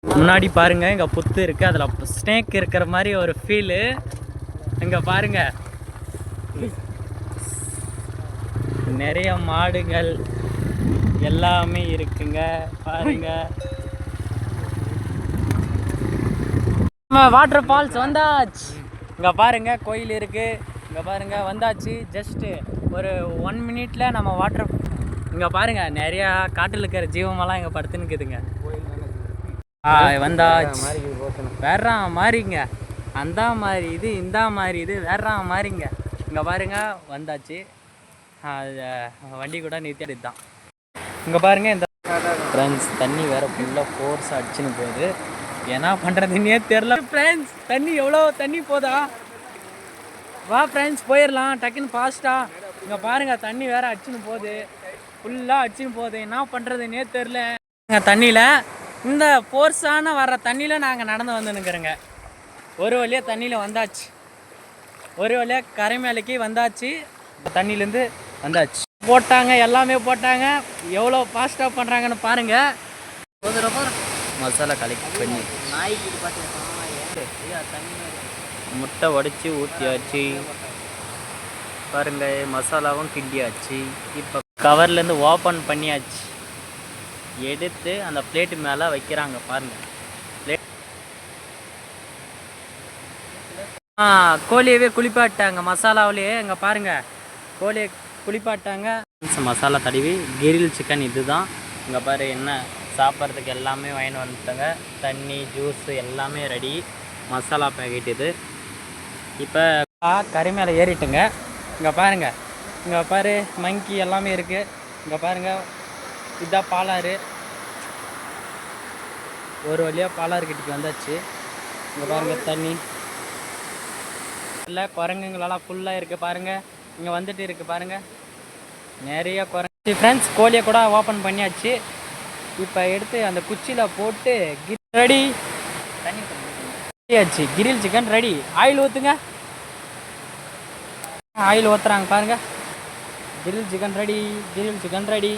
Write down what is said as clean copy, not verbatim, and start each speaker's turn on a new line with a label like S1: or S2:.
S1: முன்னாடி பாருங்க இங்கே புத்து இருக்குது, அதில் ஸ்னேக் இருக்கிற மாதிரி ஒரு ஃபீலு. இங்கே பாருங்க நிறைய மாடுகள் எல்லாமே இருக்குங்க. பாருங்க வாட்டர் ஃபால்ஸ் வந்தாச்சு. இங்கே பாருங்க கோயில் இருக்குது. இங்கே பாருங்க வந்தாச்சு. ஜஸ்ட்டு ஒரு 1 மினிட்ல நம்ம வாட்டர். இங்கே பாருங்க நிறையா காட்டில் இருக்கிற ஜீவமெல்லாம் இங்கே படுத்துன்னுக்குதுங்க. வந்தாச்சு. வேறா மாதிரிங்க, அந்த மாதிரி இது இந்த மாதிரி இது வேறா மாதிரிங்க. இங்கே பாருங்க வந்தாச்சு. வண்டி கூட நிறுத்தி தான். இங்கே பாருங்க இந்த ஃப்ரெண்ட்ஸ் தண்ணி வேற ஃபுல்லாக ஃபோர்ஸ் அடிச்சுன்னு போகுது. என்ன பண்ணுறதுன்னே தெரில ஃப்ரெண்ட்ஸ். தண்ணி எவ்வளோ தண்ணி போதா. வா ஃப்ரெண்ட்ஸ் போயிடலாம் டக்குன்னு ஃபாஸ்ட்டாக. இங்கே பாருங்கள் தண்ணி வேறு அடிச்சுன்னு போகுது, ஃபுல்லாக அடிச்சுன்னு போகுது. என்ன பண்ணுறதுன்னே தெரில தண்ணியில். இந்த ஃபோர்ஸான வர்ற தண்ணியில் நாங்கள் நடந்து வந்துன்னுக்குறோங்க. ஒரு வழியாக தண்ணியில் வந்தாச்சு, ஒரு வழியாக கரை மேலைக்கு வந்தாச்சு. தண்ணியிலேருந்து வந்தாச்சு. போட்டாங்க எல்லாமே போட்டாங்க. எவ்வளோ ஃபாஸ்ட்டாக பண்ணுறாங்கன்னு பாருங்கள். மசாலா கலெக்ட் பண்ணி முட்டை உடைச்சி ஊற்றியாச்சு. பாருங்க மசாலாவும் கிண்டியாச்சு. இப்போ கவர்லேருந்து ஓப்பன் பண்ணியாச்சு. எடுத்து அந்த பிளேட்டு மேலே வைக்கிறாங்க. பாருங்கள் பிளேட். கோழியவே குளிப்பாட்டாங்க மசாலாவிலேயே. இங்கே பாருங்கள் கோழியை குளிப்பாட்டாங்க. மசாலா தடவி கிரில் சிக்கன் இது தான். இங்கே பாரு என்ன சாப்பிட்றதுக்கு எல்லாமே வாங்கிட்டு வந்துட்டாங்க. தண்ணி ஜூஸு எல்லாமே ரெடி. மசாலா பேக்கெட் இது. இப்போ கறி மேலே ஏறிட்டுங்க. இங்கே பாருங்கள், இங்கே பாரு மங்கி எல்லாமே இருக்குது. இங்கே பாருங்கள் இதுதான் பாலாறு. ஒரு வழியாக பாலாறு கிட்டக்கு வந்தாச்சு. இங்கே பாருங்கள் தண்ணி இல்லை, குரங்குங்களெல்லாம் ஃபுல்லாக இருக்குது பாருங்கள். இங்கே வந்துட்டு இருக்குது பாருங்கள் நிறைய குரங்கு. ஃப்ரெண்ட்ஸ் கோழியை கூட ஓப்பன் பண்ணியாச்சு. இப்போ எடுத்து அந்த குச்சியில் போட்டு ரெடி தண்ணி ஆச்சு. Grill chicken ready. ஆயில் ஊற்றுங்க. ஆயில் ஊற்றுறாங்க பாருங்கள். Grill chicken ready, grill chicken ready.